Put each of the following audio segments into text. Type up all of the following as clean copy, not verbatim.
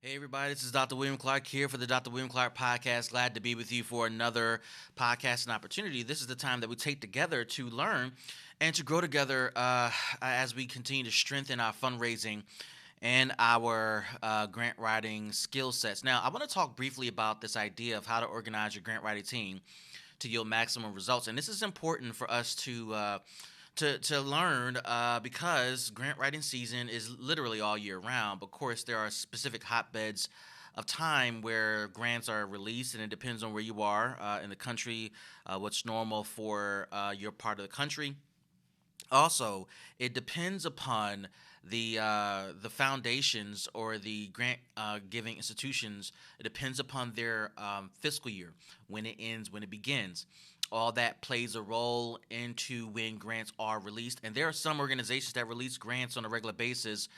Hey everybody, this is Dr. William Clark here for the Dr. William Clark podcast. Glad to be with you for another podcast and opportunity. This is the time that we take together to learn and to grow together as we continue to strengthen our fundraising and our grant writing skill sets. Now, I want to talk briefly about this idea of how to organize your grant writing team to yield maximum results. And this is important for us to learn because grant writing season is literally all year round. But of course, there are specific hotbeds of time where grants are released, and it depends on where you are in the country, what's normal for your part of the country. Also, it depends upon the foundations or the grant giving institutions. It depends upon their fiscal year, when it ends, when it begins. All that plays a role into when grants are released. And there are some organizations that release grants on a regular basis,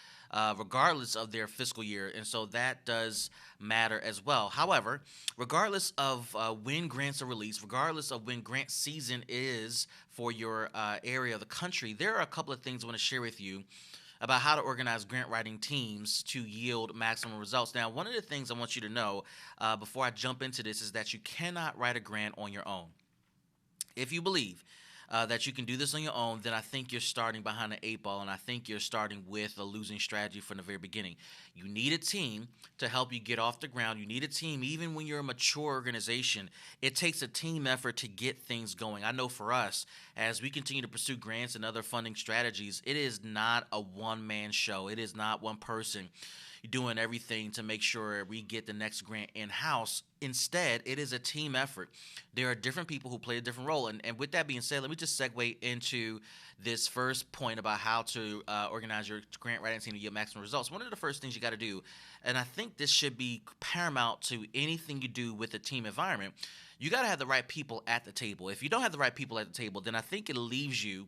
regardless of their fiscal year. And so that does matter as well. However, regardless of when grants are released, regardless of when grant season is for your area of the country, there are a couple of things I want to share with you about how to organize grant writing teams to yield maximum results. Now, one of the things I want you to know before I jump into this is that you cannot write a grant on your own. If you believe that you can do this on your own, then I think you're starting behind the eight ball, and I think you're starting with a losing strategy from the very beginning. You need a team to help you get off the ground. You need a team, even when you're a mature organization. It takes a team effort to get things going. I know for us, as we continue to pursue grants and other funding strategies, it is not a one-man show. It is not one person doing everything to make sure we get the next grant in house. Instead, it is a team effort. There are different people who play a different role. And with that being said, let me just segue into this first point about how to organize your grant writing team to get maximum results. One of the first things you got to do, and I think this should be paramount to anything you do with a team environment, you got to have the right people at the table. If you don't have the right people at the table, then I think it leaves you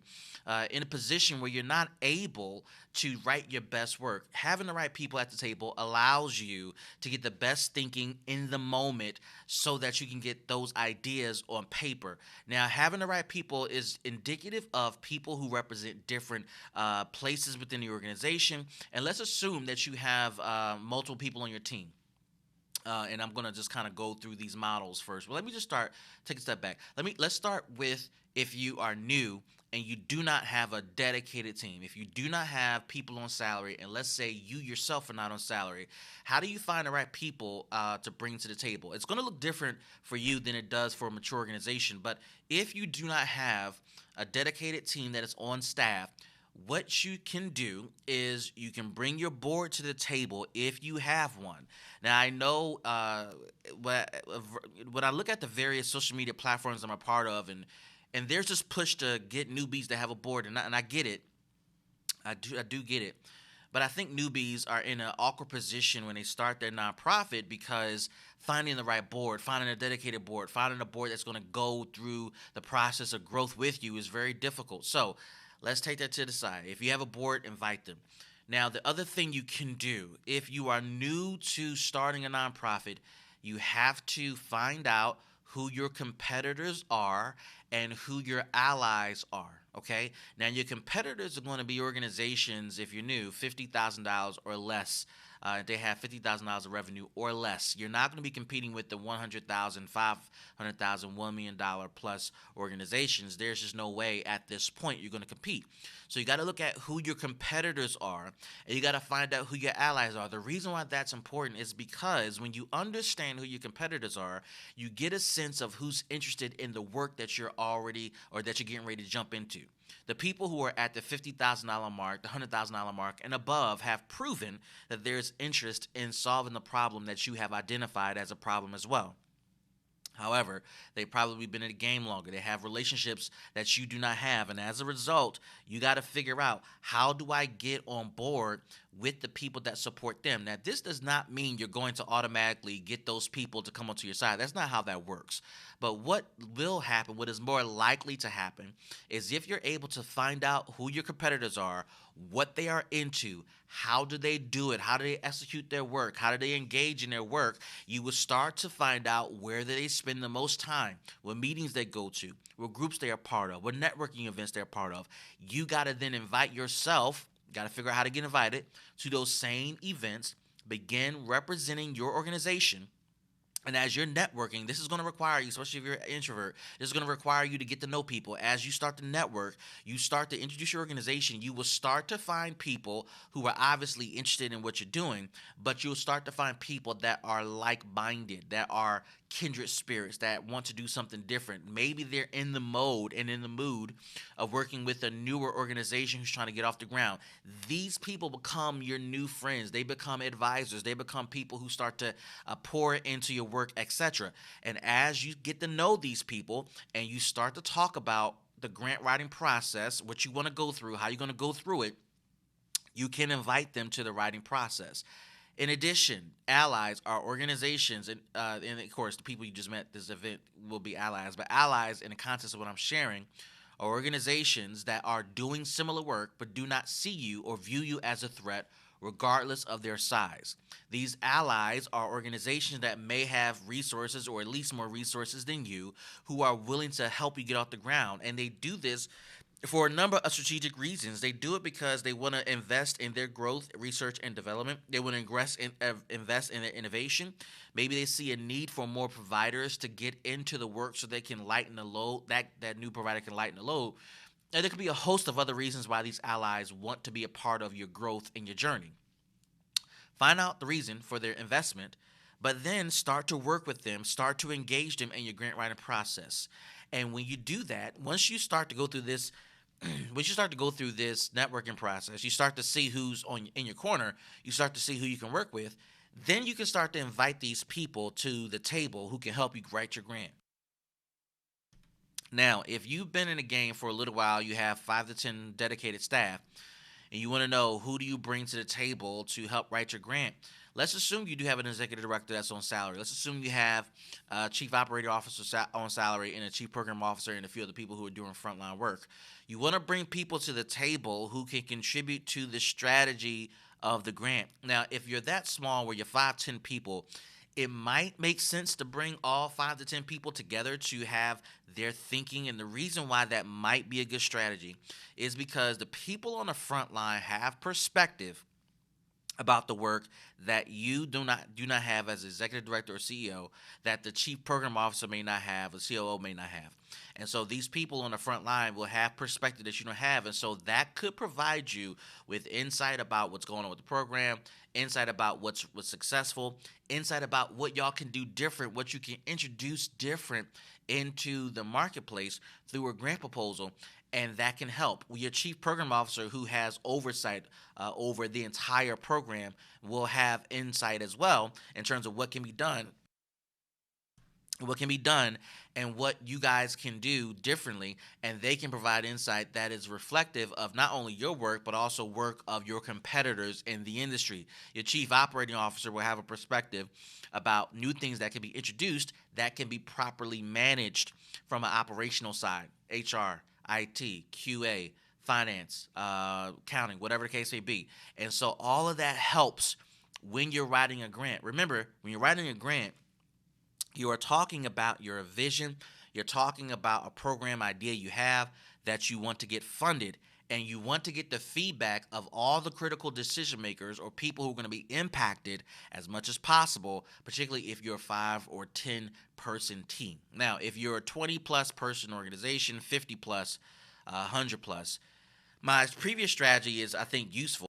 in a position where you're not able to write your best work. Having the right people at the table allows you to get the best thinking in the moment so that you can get those ideas on paper. Now, having the right people is indicative of people who represent different places within the organization. And let's assume that you have multiple people on your team. And I'm gonna just kind of go through these models first. Well, let me just take a step back. Let's start with if you are new and you do not have a dedicated team. If you do not have people on salary, and let's say you yourself are not on salary, how do you find the right people to bring to the table? It's gonna look different for you than it does for a mature organization. But if you do not have a dedicated team that is on staff, what you can do is you can bring your board to the table if you have one. Now, I know when I look at the various social media platforms I'm a part of, and there's this push to get newbies to have a board, and I get it. I do get it. But I think newbies are in an awkward position when they start their nonprofit because finding the right board, finding a dedicated board, finding a board that's going to go through the process of growth with you is very difficult. So let's take that to the side. If you have a board, invite them. Now, the other thing you can do, if you are new to starting a nonprofit, you have to find out who your competitors are and who your allies are. Okay? Now, your competitors are going to be organizations, if you're new, $50,000 or less. They have $50,000 of revenue or less. You're not going to be competing with the 100,000, 500,000, $1 million plus organizations. There's just no way at this point you're going to compete. So you got to look at who your competitors are, and you got to find out who your allies are. The reason why that's important is because when you understand who your competitors are, you get a sense of who's interested in the work that you're already or that you're getting ready to jump into. The people who are at the $50,000 mark, the $100,000 mark, and above have proven that there's interest in solving the problem that you have identified as a problem as well. However, they've probably been in the game longer. They have relationships that you do not have. And as a result, you got to figure out, how do I get on board with the people that support them? Now, this does not mean you're going to automatically get those people to come onto your side. That's not how that works. But what will happen, what is more likely to happen, is if you're able to find out who your competitors are, what they are into, how do they do it, how do they execute their work, how do they engage in their work, you will start to find out where they spend the most time, what meetings they go to, what groups they are part of, what networking events they're part of. You got to then invite yourself, got to figure out how to get invited to those same events, begin representing your organization. And as you're networking, this is going to require you, especially if you're an introvert, this is going to require you to get to know people. As you start to network, you start to introduce your organization, you will start to find people who are obviously interested in what you're doing, but you'll start to find people that are like-minded, that are kindred spirits, that want to do something different. Maybe they're in the mode and in the mood of working with a newer organization who's trying to get off the ground. These people become your new friends. They become advisors. They become people who start to pour into your work, etc. And as you get to know these people and you start to talk about the grant writing process, what you want to go through, how you're going to go through it, you can invite them to the writing process. In addition, allies are organizations, and of course, the people you just met at this event will be allies. But allies, in the context of what I'm sharing, are organizations that are doing similar work but do not see you or view you as a threat, regardless of their size. These allies are organizations that may have resources, or at least more resources than you, who are willing to help you get off the ground. And they do this for a number of strategic reasons. They do it because they want to invest in their growth, research, and development. They want to invest in their innovation. Maybe they see a need for more providers to get into the work so they can lighten the load, that new provider can lighten the load. And there could be a host of other reasons why these allies want to be a part of your growth and your journey. Find out the reason for their investment, but then start to work with them, start to engage them in your grant writing process. And when you do that, once you start to go through this once you start to go through this networking process, you start to see who's in your corner, you start to see who you can work with, then you can start to invite these people to the table who can help you write your grant. Now, if you've been in the game for a little while, you have 5 to 10 dedicated staff, and you want to know who do you bring to the table to help write your grant. Let's assume you do have an executive director that's on salary. Let's assume you have a chief operating officer on salary and a chief program officer and a few other people who are doing frontline work. You want to bring people to the table who can contribute to the strategy of the grant. Now, if you're that small where you're 5, 10 people, it might make sense to bring all 5 to 10 people together to have their thinking. And the reason why that might be a good strategy is because the people on the front line have perspective about the work that you do not have as executive director or CEO, that the chief program officer may not have, the COO may not have. And so these people on the front line will have perspective that you don't have. And so that could provide you with insight about what's going on with the program, insight about what's successful, insight about what y'all can do different, what you can introduce different into the marketplace through a grant proposal. And that can help. Your chief program officer, who has oversight over the entire program, will have insight as well in terms of what can be done, and what you guys can do differently. And they can provide insight that is reflective of not only your work, but also work of your competitors in the industry. Your chief operating officer will have a perspective about new things that can be introduced that can be properly managed from an operational side, HR, IT, QA, finance, accounting, whatever the case may be. And so all of that helps when you're writing a grant. Remember, when you're writing a grant, you are talking about your vision. You're talking about a program idea you have that you want to get funded, and you want to get the feedback of all the critical decision makers or people who are going to be impacted as much as possible, particularly if you're a 5 or 10 person team. Now, if you're a 20 plus person organization, 50 plus, 100 plus, my previous strategy is, I think, useful,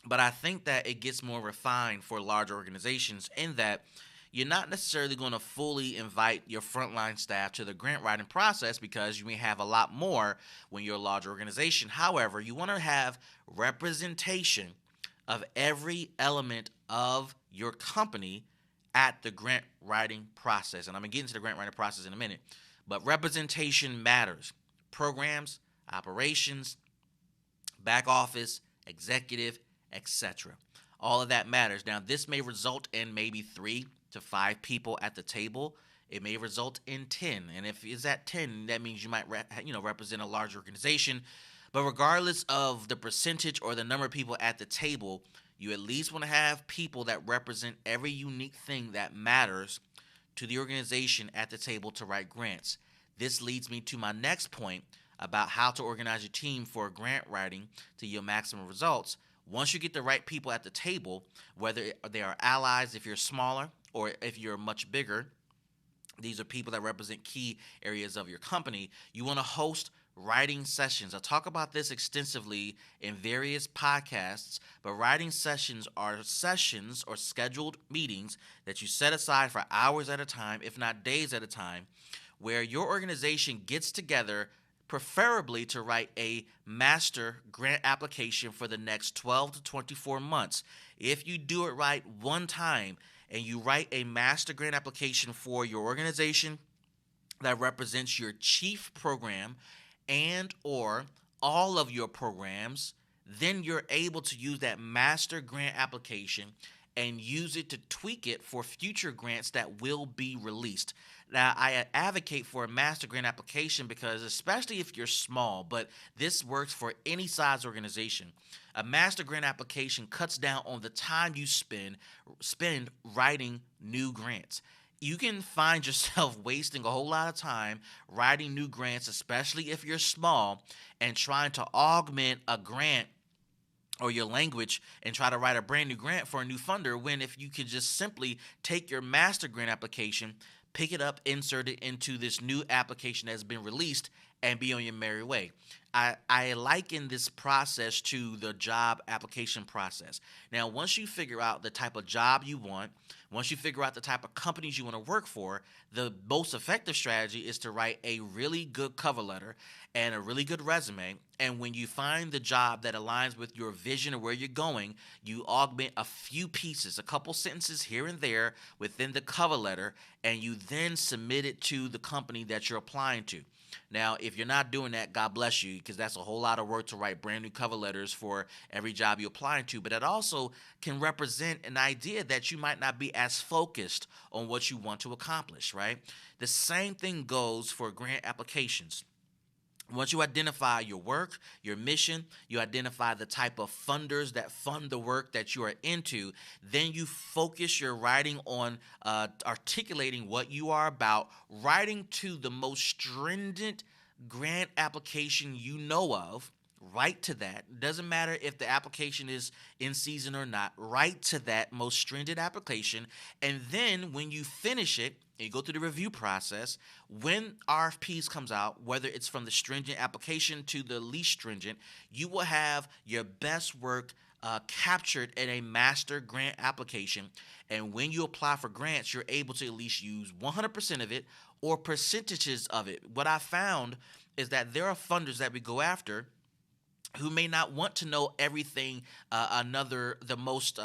but I think that it gets more refined for larger organizations in that you're not necessarily going to fully invite your frontline staff to the grant writing process because you may have a lot more when you're a larger organization. However, you want to have representation of every element of your company at the grant writing process. And I'm going to get into the grant writing process in a minute. But representation matters. Programs, operations, back office, executive, etc. All of that matters. Now, this may result in maybe 3 to 5 people at the table. It may result in 10. And if it's at 10, that means you might represent a large organization. But regardless of the percentage or the number of people at the table, you at least want to have people that represent every unique thing that matters to the organization at the table to write grants. This leads me to my next point about how to organize your team for grant writing to yield maximum results. Once you get the right people at the table, whether they are allies if you're smaller or if you're much bigger, these are people that represent key areas of your company. You want to host writing sessions. I talk about this extensively in various podcasts, but writing sessions are sessions or scheduled meetings that you set aside for hours at a time, if not days at a time, where your organization gets together, preferably to write a master grant application for the next 12 to 24 months. If you do it right one time and you write a master grant application for your organization that represents your chief program and or all of your programs, then you're able to use that master grant application and use it to tweak it for future grants that will be released. Now, I advocate for a master grant application because, especially if you're small, but this works for any size organization, a master grant application cuts down on the time you spend writing new grants. You can find yourself wasting a whole lot of time writing new grants, especially if you're small, and trying to augment a grant or your language and try to write a brand new grant for a new funder, when if you could just simply take your master grant application, pick it up, insert it into this new application that's been released, and be on your merry way. I liken this process to the job application process. Now, once you figure out the type of job you want, once you figure out the type of companies you want to work for, the most effective strategy is to write a really good cover letter and a really good resume. And when you find the job that aligns with your vision of where you're going, you augment a few pieces, a couple sentences here and there within the cover letter, and you then submit it to the company that you're applying to. Now, if you're not doing that, God bless you, because that's a whole lot of work to write brand new cover letters for every job you're applying to. But it also can represent an idea that you might not be as focused on what you want to accomplish, right? The same thing goes for grant applications. Once you identify your work, your mission, you identify the type of funders that fund the work that you are into, then you focus your writing on articulating what you are about, writing to the most stringent grant application you know of. Write to that. Doesn't matter if the application is in season or not. Write to that most stringent application. And then when you finish it, and you go through the review process, when RFPs comes out, whether it's from the stringent application to the least stringent, you will have your best work captured in a master grant application. And when you apply for grants, you're able to at least use 100% of it or percentages of it. What I found is that there are funders that we go after who may not want to know everything the most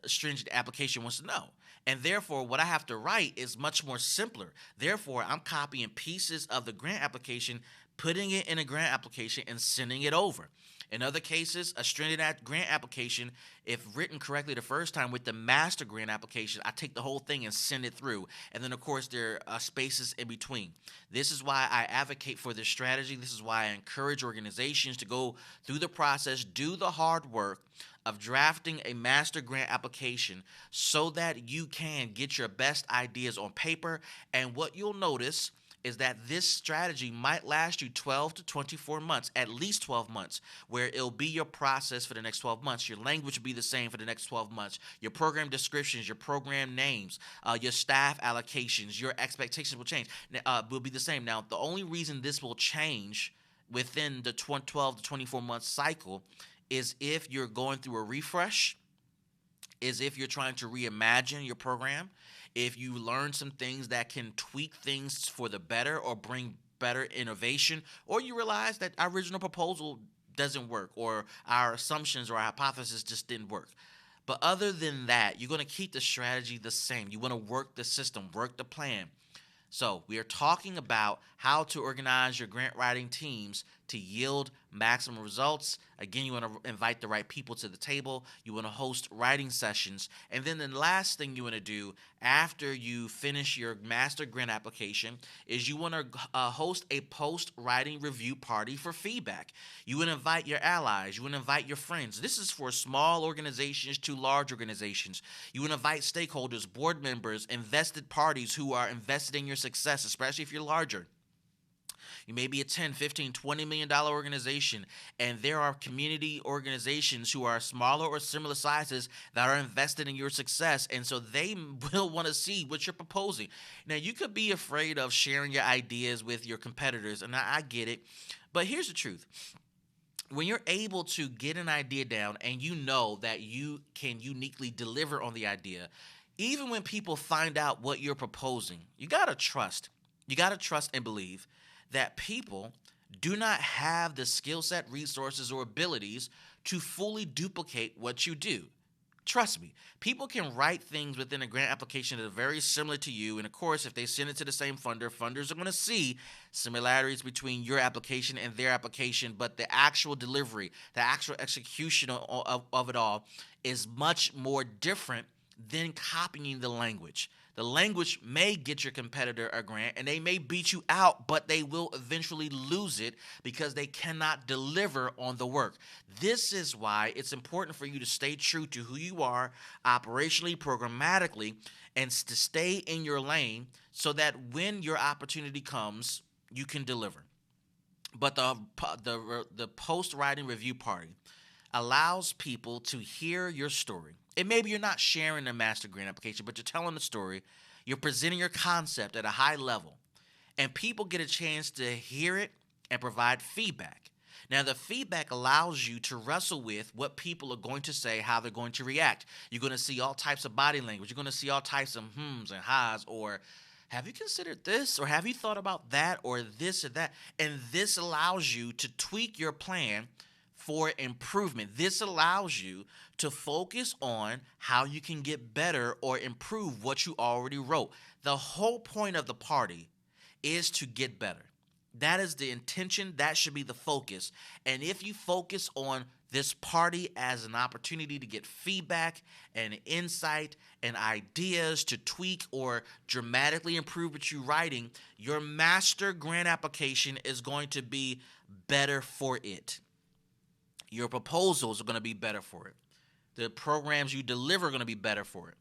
stringent application wants to know. And therefore, what I have to write is much more simpler. Therefore, I'm copying pieces of the grant application, putting it in a grant application, and sending it over. In other cases, a stringent grant application, if written correctly the first time with the master grant application, I take the whole thing and send it through. And then, of course, there are spaces in between. This is why I advocate for this strategy. This is why I encourage organizations to go through the process, do the hard work of drafting a master grant application so that you can get your best ideas on paper. And what you'll notice is that this strategy might last you 12 to 24 months, at least 12 months, where it'll be your process for the next 12 months. Your language will be the same for the next 12 months. Your program descriptions, your program names, your staff allocations, your expectations will be the same. Now, the only reason this will change within the 12 to 24 month cycle is if you're going through a refresh, is if you're trying to reimagine your program, if you learn some things that can tweak things for the better or bring better innovation, or you realize that our original proposal doesn't work, or our assumptions or our hypothesis just didn't work. But other than that, you're going to keep the strategy the same. You want to work the system, work the plan. So we are talking about how to organize your grant writing teams to yield maximum results. Again, you want to invite the right people to the table. You want to host writing sessions. And then the last thing you want to do after you finish your master grant application is you want to host a post-writing review party for feedback. You want to invite your allies. You want to invite your friends. This is for small organizations to large organizations. You want to invite stakeholders, board members, invested parties who are invested in your success, especially if you're larger. You may be a 10, 15, $20 million organization, and there are community organizations who are smaller or similar sizes that are invested in your success, and so they will want to see what you're proposing. Now, you could be afraid of sharing your ideas with your competitors, and I get it, but here's the truth. When you're able to get an idea down and you know that you can uniquely deliver on the idea, even when people find out what you're proposing, you got to trust. You got to trust and believe that people do not have the skill set, resources, or abilities to fully duplicate what you do. Trust me, people can write things within a grant application that are very similar to you. And of course, if they send it to the same funder, funders are going to see similarities between your application and their application. But the actual delivery, the actual execution of it all is much more different than copying the language. The language may get your competitor a grant and they may beat you out, but they will eventually lose it because they cannot deliver on the work. This is why it's important for you to stay true to who you are operationally, programmatically, and to stay in your lane so that when your opportunity comes, you can deliver. But the post-writing review party allows people to hear your story. And maybe you're not sharing a master grant application, but you're telling the story. You're presenting your concept at a high level. And people get a chance to hear it and provide feedback. Now, the feedback allows you to wrestle with what people are going to say, how they're going to react. You're going to see all types of body language. You're going to see all types of hms and ha's, or have you considered this, or have you thought about that, or this or that? And this allows you to tweak your plan for improvement. This allows you to focus on how you can get better or improve what you already wrote. The whole point of the party is to get better. That is the intention. That should be the focus. And if you focus on this party as an opportunity to get feedback and insight and ideas to tweak or dramatically improve what you're writing, your master grant application is going to be better for it. Your proposals are going to be better for it. The programs you deliver are going to be better for it.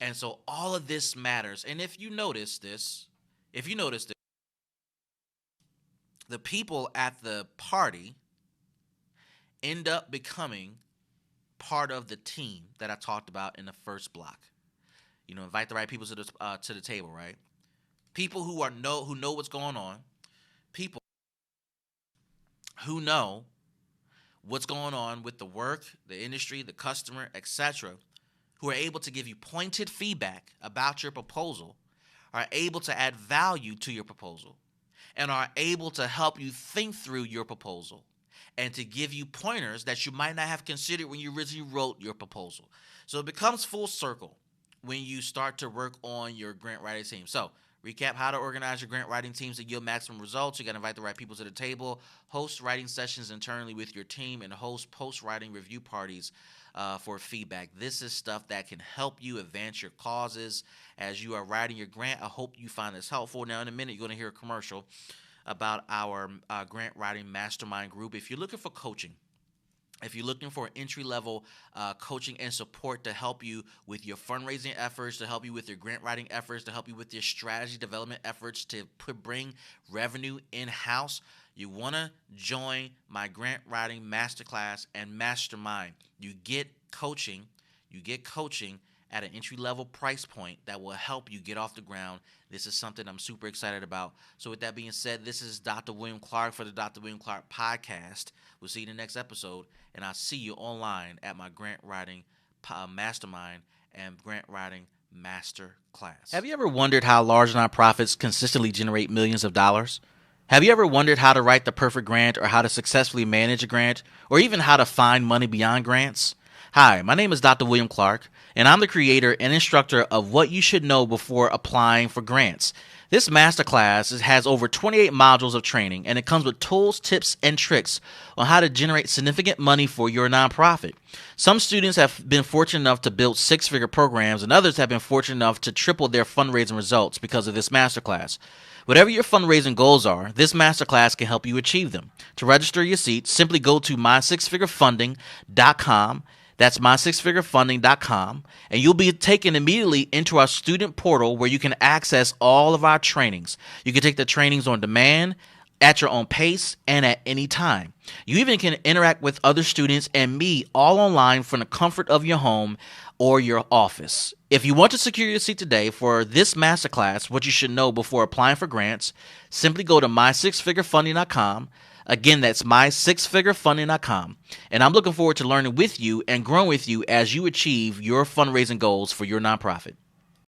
And so all of this matters. And if you notice this, the people at the party end up becoming part of the team that I talked about in the first block. You know, invite the right people to the table, right? People who know what's going on. People who know what's going on with the work, the industry, the customer, etc., who are able to give you pointed feedback about your proposal, are able to add value to your proposal, and are able to help you think through your proposal and to give you pointers that you might not have considered when you originally wrote your proposal. So it becomes full circle when you start to work on your grant writing team. So recap how to organize your grant writing teams to yield maximum results. You got to invite the right people to the table, host writing sessions internally with your team, and host post-writing review parties for feedback. This is stuff that can help you advance your causes as you are writing your grant. I hope you find this helpful. Now, in a minute, you're going to hear a commercial about our grant writing mastermind group. If you're looking for coaching, if you're looking for entry-level coaching and support to help you with your fundraising efforts, to help you with your grant writing efforts, to help you with your strategy development efforts, to bring revenue in-house, you want to join my grant writing masterclass and mastermind. You get coaching at an entry-level price point that will help you get off the ground. This is something I'm super excited about. So with that being said, this is Dr. William Clark for the Dr. William Clark podcast. We'll see you in the next episode, and I'll see you online at my grant writing mastermind and grant writing master class. Have you ever wondered how large nonprofits consistently generate millions of dollars? Have you ever wondered how to write the perfect grant, or how to successfully manage a grant, or even how to find money beyond grants? Hi, my name is Dr. William Clark, and I'm the creator and instructor of What You Should Know Before Applying for Grants. This masterclass has over 28 modules of training, and it comes with tools, tips, and tricks on how to generate significant money for your nonprofit. Some students have been fortunate enough to build six-figure programs, and others have been fortunate enough to triple their fundraising results because of this masterclass. Whatever your fundraising goals are, this masterclass can help you achieve them. To register your seat, simply go to mysixfigurefunding.com. That's mysixfigurefunding.com, and you'll be taken immediately into our student portal where you can access all of our trainings. You can take the trainings on demand at your own pace and at any time. You even can interact with other students and me all online from the comfort of your home or your office. If you want to secure your seat today for this masterclass, what you should know before applying for grants, simply go to mysixfigurefunding.com. Again, that's mysixfigurefunding.com. And I'm looking forward to learning with you and growing with you as you achieve your fundraising goals for your nonprofit.